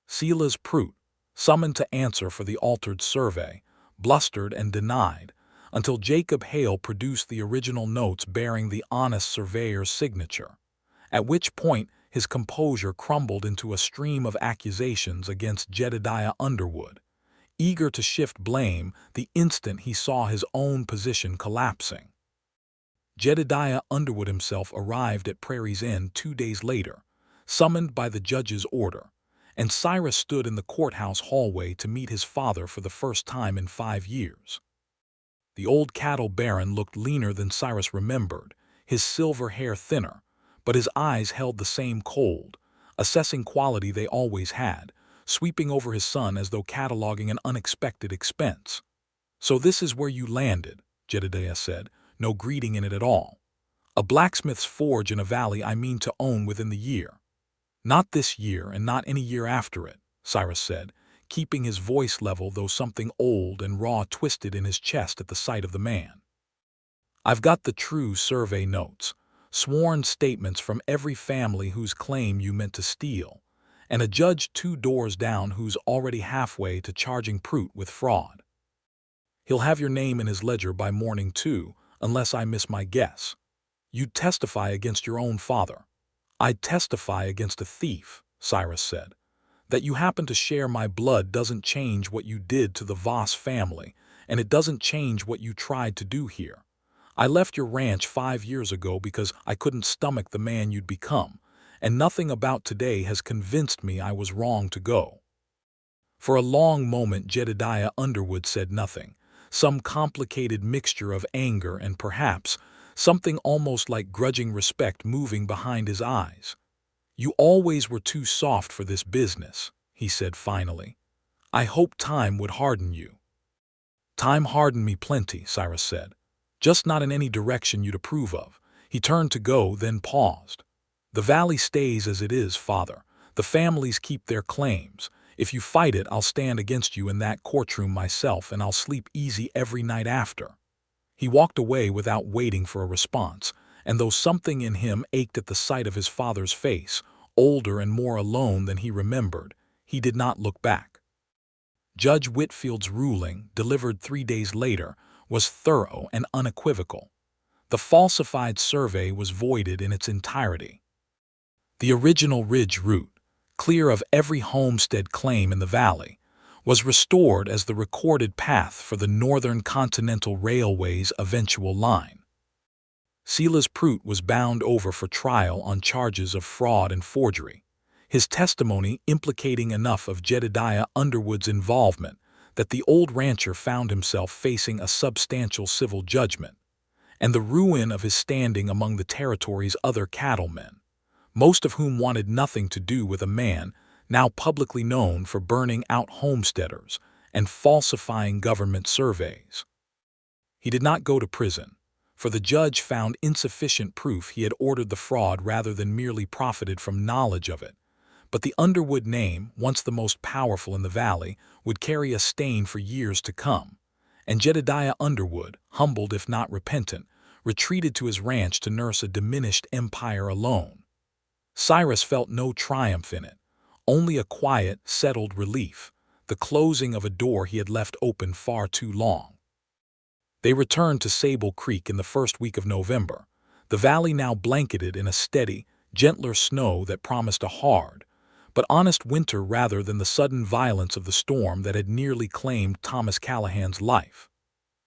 Silas Prout, summoned to answer for the altered survey, blustered and denied, until Jacob Hale produced the original notes bearing the honest surveyor's signature, at which point his composure crumbled into a stream of accusations against Jedediah Underwood, eager to shift blame the instant he saw his own position collapsing. Jedediah Underwood himself arrived at Prairie's End 2 days later, summoned by the judge's order, and Cyrus stood in the courthouse hallway to meet his father for the first time in 5 years. The old cattle baron looked leaner than Cyrus remembered, his silver hair thinner, but his eyes held the same cold, assessing quality they always had, sweeping over his son as though cataloging an unexpected expense. "So this is where you landed," Jedediah said, no greeting in it at all. "A blacksmith's forge in a valley I mean to own within the year." "Not this year and not any year after it," Cyrus said, keeping his voice level though something old and raw twisted in his chest at the sight of the man. "I've got the true survey notes, sworn statements from every family whose claim you meant to steal, and a judge 2 doors down who's already halfway to charging Prout with fraud. He'll have your name in his ledger by morning too, unless I miss my guess. You'd testify against your own father." "I'd testify against a thief," Cyrus said. "That you happen to share my blood doesn't change what you did to the Voss family, and it doesn't change what you tried to do here. I left your ranch 5 years ago because I couldn't stomach the man you'd become, and nothing about today has convinced me I was wrong to go." For a long moment Jedediah Underwood said nothing, some complicated mixture of anger and perhaps something almost like grudging respect moving behind his eyes. "You always were too soft for this business," he said finally. "I hoped time would harden you." "Time hardened me plenty," Cyrus said. "Just not in any direction you'd approve of." He turned to go, then paused. "The valley stays as it is, father. The families keep their claims. If you fight it, I'll stand against you in that courtroom myself, and I'll sleep easy every night after." He walked away without waiting for a response, and though something in him ached at the sight of his father's face, older and more alone than he remembered, he did not look back. Judge Whitfield's ruling, delivered 3 days later, was thorough and unequivocal. The falsified survey was voided in its entirety. The original ridge route, clear of every homestead claim in the valley, was restored as the recorded path for the Northern Continental Railway's eventual line. Silas Prout was bound over for trial on charges of fraud and forgery, his testimony implicating enough of Jedediah Underwood's involvement that the old rancher found himself facing a substantial civil judgment, and the ruin of his standing among the territory's other cattlemen, most of whom wanted nothing to do with a man now publicly known for burning out homesteaders and falsifying government surveys. He did not go to prison, for the judge found insufficient proof he had ordered the fraud rather than merely profited from knowledge of it. But the Underwood name, once the most powerful in the valley, would carry a stain for years to come, and Jedediah Underwood, humbled if not repentant, retreated to his ranch to nurse a diminished empire alone. Cyrus felt no triumph in it, only a quiet, settled relief, the closing of a door he had left open far too long. They returned to Sable Creek in the first week of November, the valley now blanketed in a steady, gentler snow that promised a hard, but honest winter rather than the sudden violence of the storm that had nearly claimed Thomas Callahan's life.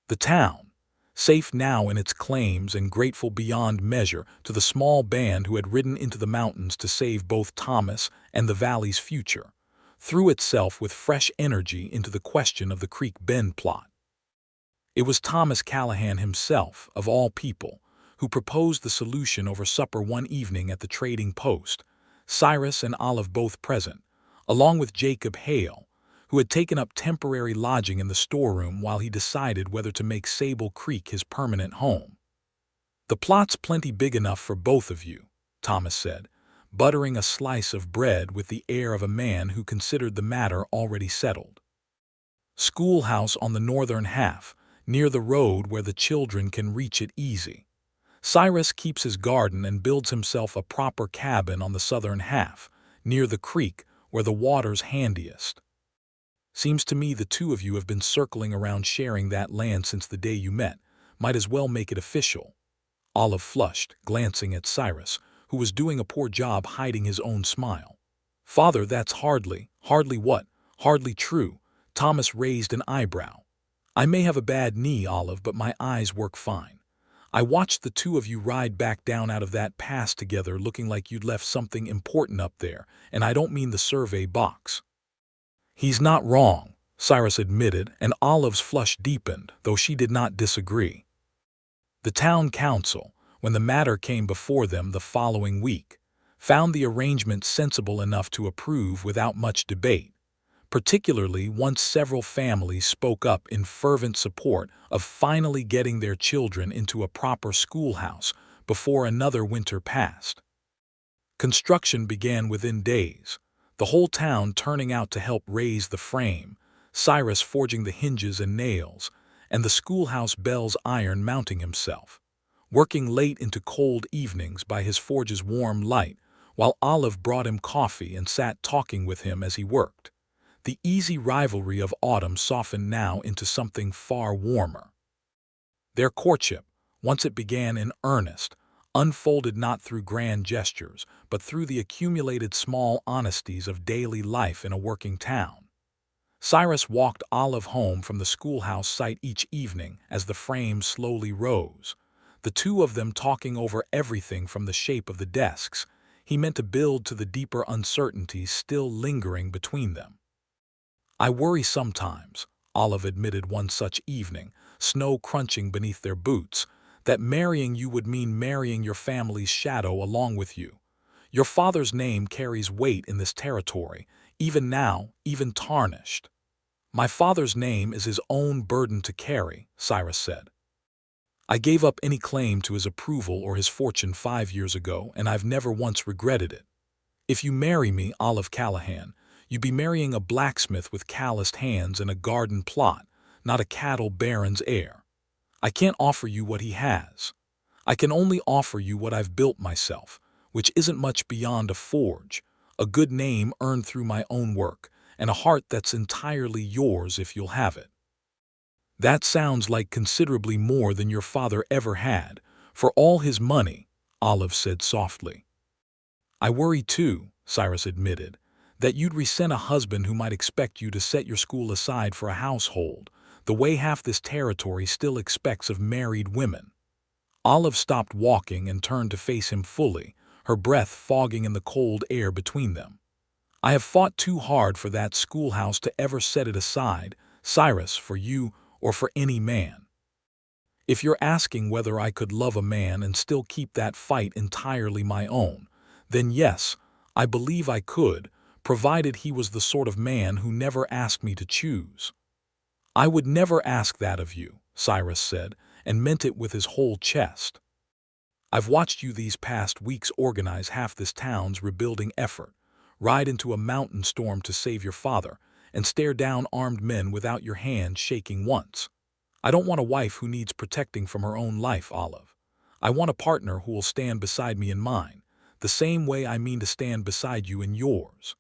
The town, safe now in its claims and grateful beyond measure to the small band who had ridden into the mountains to save both Thomas and the valley's future, threw itself with fresh energy into the question of the Creek Bend plot. It was Thomas Callahan himself, of all people, who proposed the solution over supper one evening at the trading post, Cyrus and Olive both present, along with Jacob Hale, who had taken up temporary lodging in the storeroom while he decided whether to make Sable Creek his permanent home. "The plot's plenty big enough for both of you," Thomas said, buttering a slice of bread with the air of a man who considered the matter already settled. "Schoolhouse on the northern half, near the road where the children can reach it easy. Cyrus keeps his garden and builds himself a proper cabin on the southern half, near the creek where the water's handiest. Seems to me the two of you have been circling around sharing that land since the day you met. Might as well make it official." Olive flushed, glancing at Cyrus, who was doing a poor job hiding his own smile. "Father, that's hardly what? Hardly true." Thomas raised an eyebrow. "I may have a bad knee, Olive, but my eyes work fine. I watched the two of you ride back down out of that pass together looking like you'd left something important up there, and I don't mean the survey box." "He's not wrong," Cyrus admitted, and Olive's flush deepened, though she did not disagree. The town council, when the matter came before them the following week, found the arrangement sensible enough to approve without much debate, particularly once several families spoke up in fervent support of finally getting their children into a proper schoolhouse before another winter passed. Construction began within days. the whole town turning out to help raise the frame, Cyrus forging the hinges and nails, and the schoolhouse bell's iron mounting himself, working late into cold evenings by his forge's warm light, while Olive brought him coffee and sat talking with him as he worked. The easy rivalry of autumn softened now into something far warmer. Their courtship, once it began in earnest, unfolded not through grand gestures, but through the accumulated small honesties of daily life in a working town. Cyrus walked Olive home from the schoolhouse site each evening as the frame slowly rose, the two of them talking over everything from the shape of the desks he meant to build to the deeper uncertainties still lingering between them. "I worry sometimes," Olive admitted one such evening, snow crunching beneath their boots, "that marrying you would mean marrying your family's shadow along with you. Your father's name carries weight in this territory, even now, even tarnished." "My father's name is his own burden to carry," Cyrus said. "I gave up any claim to his approval or his fortune 5 years ago, and I've never once regretted it. If you marry me, Olive Callahan, you'd be marrying a blacksmith with calloused hands and a garden plot, not a cattle baron's heir. I can't offer you what he has. I can only offer you what I've built myself, which isn't much beyond a forge, a good name earned through my own work, and a heart that's entirely yours if you'll have it." "That sounds like considerably more than your father ever had, for all his money," Olive said softly. "I worry too," Cyrus admitted, "that you'd resent a husband who might expect you to set your school aside for a household, the way half this territory still expects of married women." Olive stopped walking and turned to face him fully, her breath fogging in the cold air between them. "I have fought too hard for that schoolhouse to ever set it aside, Cyrus, for you or for any man. If you're asking whether I could love a man and still keep that fight entirely my own, then yes, I believe I could, provided he was the sort of man who never asked me to choose." "I would never ask that of you," Cyrus said, and meant it with his whole chest. "I've watched you these past weeks organize half this town's rebuilding effort, ride into a mountain storm to save your father, and stare down armed men without your hand shaking once. I don't want a wife who needs protecting from her own life, Olive. I want a partner who will stand beside me in mine, the same way I mean to stand beside you in yours."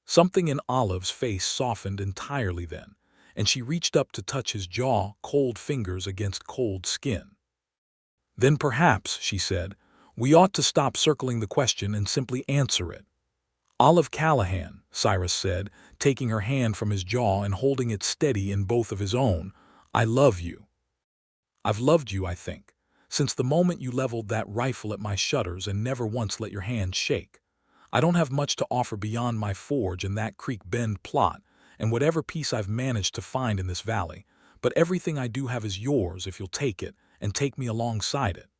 Something in Olive's face softened entirely then, and she reached up to touch his jaw, cold fingers against cold skin. "Then perhaps," she said, "we ought to stop circling the question and simply answer it." "Olive Callahan," Cyrus said, taking her hand from his jaw and holding it steady in both of his own, "I love you. I've loved you, I think, since the moment you leveled that rifle at my shutters and never once let your hand shake. I don't have much to offer beyond my forge and that Creek Bend plot, and whatever peace I've managed to find in this valley, but everything I do have is yours if you'll take it and take me alongside it.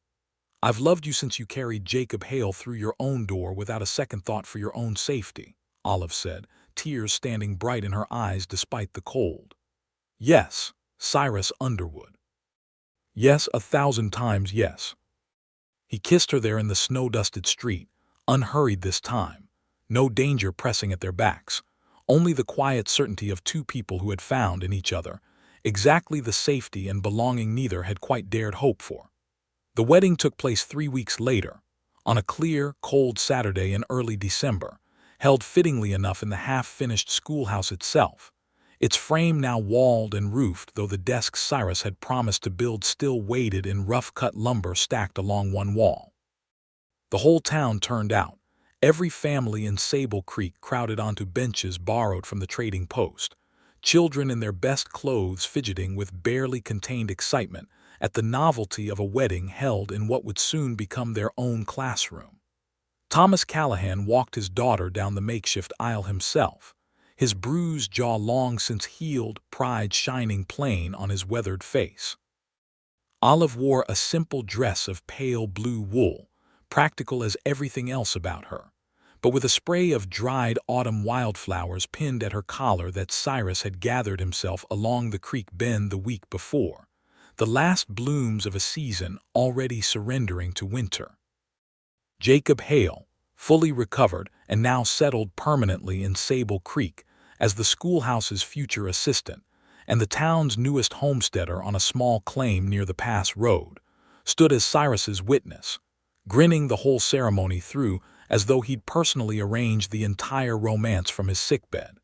I've loved you since you carried Jacob Hale through your own door without a second thought for your own safety," Olive said, tears standing bright in her eyes despite the cold. "Yes, Cyrus Underwood. Yes, 1,000 times yes." He kissed her there in the snow-dusted street, unhurried this time, no danger pressing at their backs, only the quiet certainty of two people who had found in each other exactly the safety and belonging neither had quite dared hope for. The wedding took place 3 weeks later, on a clear, cold Saturday in early December, held fittingly enough in the half-finished schoolhouse itself, its frame now walled and roofed, though the desks Cyrus had promised to build still weighted in rough-cut lumber stacked along one wall. The whole town turned out, every family in Sable Creek crowded onto benches borrowed from the trading post, children in their best clothes fidgeting with barely contained excitement at the novelty of a wedding held in what would soon become their own classroom. Thomas Callahan walked his daughter down the makeshift aisle himself, his bruised jaw long since healed, pride shining plain on his weathered face. Olive wore a simple dress of pale blue wool, practical as everything else about her, but with a spray of dried autumn wildflowers pinned at her collar that Cyrus had gathered himself along the creek bend the week before, the last blooms of a season already surrendering to winter. Jacob Hale, fully recovered and now settled permanently in Sable Creek as the schoolhouse's future assistant, and the town's newest homesteader on a small claim near the pass road, stood as Cyrus's witness, grinning the whole ceremony through as though he'd personally arranged the entire romance from his sickbed.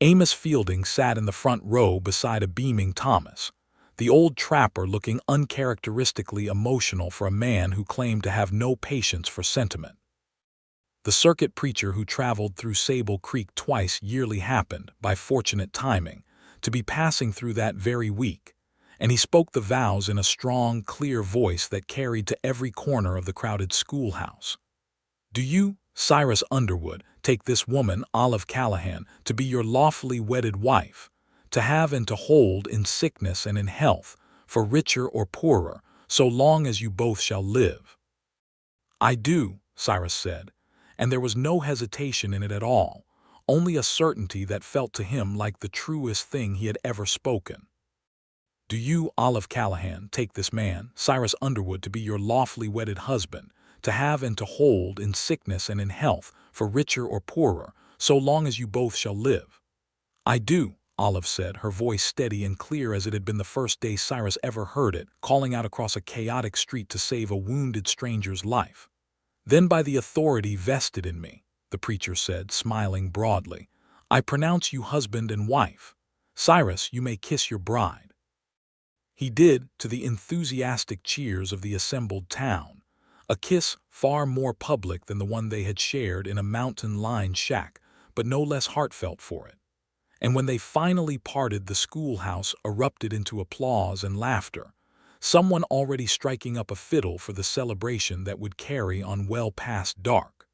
Amos Fielding sat in the front row beside a beaming Thomas, the old trapper looking uncharacteristically emotional for a man who claimed to have no patience for sentiment. The circuit preacher who traveled through Sable Creek twice yearly happened, by fortunate timing, to be passing through that very week, and he spoke the vows in a strong, clear voice that carried to every corner of the crowded schoolhouse. "Do you, Cyrus Underwood, take this woman, Olive Callahan, to be your lawfully wedded wife, to have and to hold in sickness and in health, for richer or poorer, so long as you both shall live?" "I do," Cyrus said, and there was no hesitation in it at all, only a certainty that felt to him like the truest thing he had ever spoken. "Do you, Olive Callahan, take this man, Cyrus Underwood, to be your lawfully wedded husband, to have and to hold in sickness and in health, for richer or poorer, so long as you both shall live?" "I do," Olive said, her voice steady and clear as it had been the first day Cyrus ever heard it, calling out across a chaotic street to save a wounded stranger's life. "Then by the authority vested in me," the preacher said, smiling broadly, "I pronounce you husband and wife. Cyrus, you may kiss your bride." He did, to the enthusiastic cheers of the assembled town, a kiss far more public than the one they had shared in a mountain-lined shack, but no less heartfelt for it. And when they finally parted, the schoolhouse erupted into applause and laughter, someone already striking up a fiddle for the celebration that would carry on well past dark.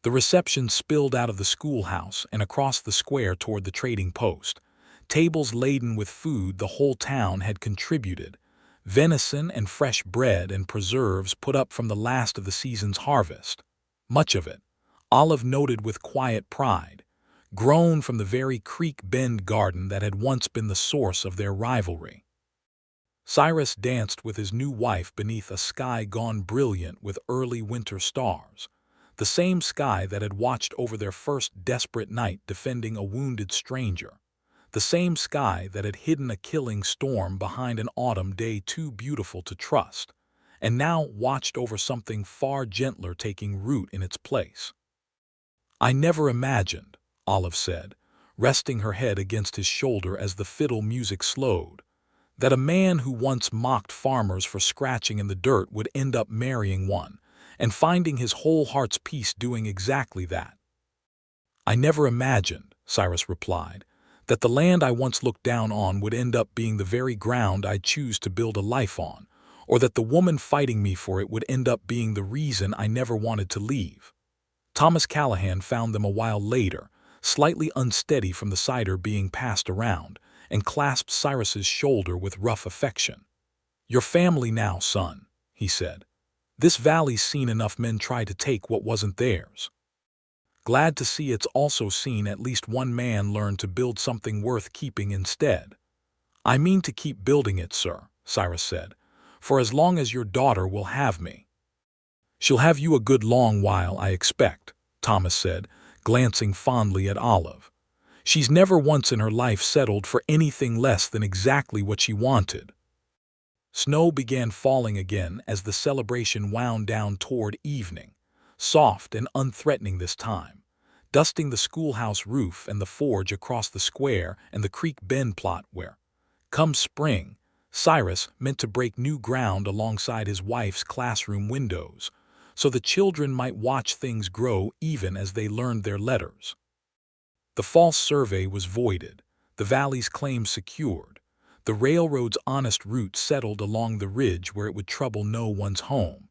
The reception spilled out of the schoolhouse and across the square toward the trading post, tables laden with food the whole town had contributed, venison and fresh bread and preserves put up from the last of the season's harvest. Much of it, Olive noted with quiet pride, grown from the very creek bend garden that had once been the source of their rivalry. Cyrus danced with his new wife beneath a sky gone brilliant with early winter stars, the same sky that had watched over their first desperate night defending a wounded stranger, the same sky that had hidden a killing storm behind an autumn day too beautiful to trust, and now watched over something far gentler taking root in its place. "I never imagined," Olive said, resting her head against his shoulder as the fiddle music slowed, "that a man who once mocked farmers for scratching in the dirt would end up marrying one, and finding his whole heart's peace doing exactly that." "I never imagined," Cyrus replied, "that the land I once looked down on would end up being the very ground I'd choose to build a life on, or that the woman fighting me for it would end up being the reason I never wanted to leave." Thomas Callahan found them a while later, slightly unsteady from the cider being passed around, and clasped Cyrus's shoulder with rough affection. "Your family now, son," he said. "This valley's seen enough men try to take what wasn't theirs. Glad to see it's also seen at least one man learn to build something worth keeping instead." "I mean to keep building it, sir," Cyrus said, "for as long as your daughter will have me." "She'll have you a good long while, I expect," Thomas said, glancing fondly at Olive. "She's never once in her life settled for anything less than exactly what she wanted." Snow began falling again as the celebration wound down toward evening, soft and unthreatening this time, dusting the schoolhouse roof and the forge across the square and the creek bend plot where, come spring, Cyrus meant to break new ground alongside his wife's classroom windows, so the children might watch things grow even as they learned their letters. The false survey was voided, the valley's claim secured, the railroad's honest route settled along the ridge where it would trouble no one's home,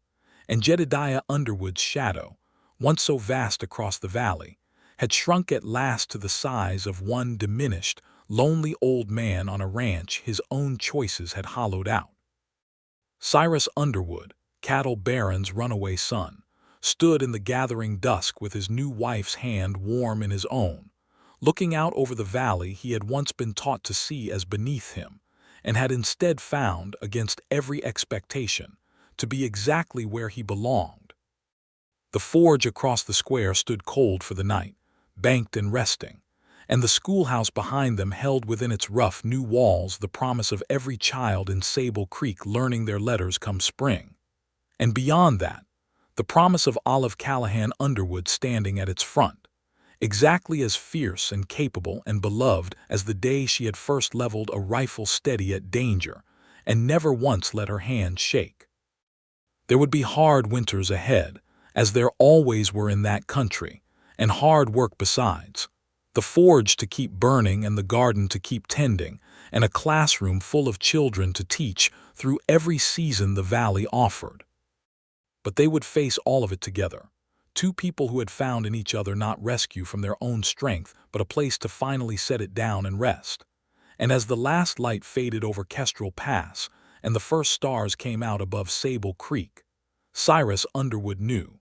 and Jedediah Underwood's shadow, once so vast across the valley, had shrunk at last to the size of one diminished, lonely old man on a ranch his own choices had hollowed out. Cyrus Underwood, cattle baron's runaway son, stood in the gathering dusk with his new wife's hand warm in his own, looking out over the valley he had once been taught to see as beneath him, and had instead found, against every expectation, to be exactly where he belonged. The forge across the square stood cold for the night, banked and resting, and the schoolhouse behind them held within its rough new walls the promise of every child in Sable Creek learning their letters come spring. And beyond that, the promise of Olive Callahan Underwood standing at its front, exactly as fierce and capable and beloved as the day she had first leveled a rifle steady at danger and never once let her hand shake. There would be hard winters ahead, as there always were in that country, and hard work besides. The forge to keep burning and the garden to keep tending, and a classroom full of children to teach through every season the valley offered. But they would face all of it together, two people who had found in each other not rescue from their own strength, but a place to finally set it down and rest. And as the last light faded over Kestrel Pass and the first stars came out above Sable Creek, Cyrus Underwood knew,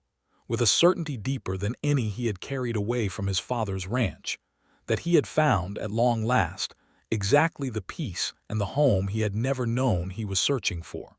with a certainty deeper than any he had carried away from his father's ranch, that he had found, at long last, exactly the peace and the home he had never known he was searching for.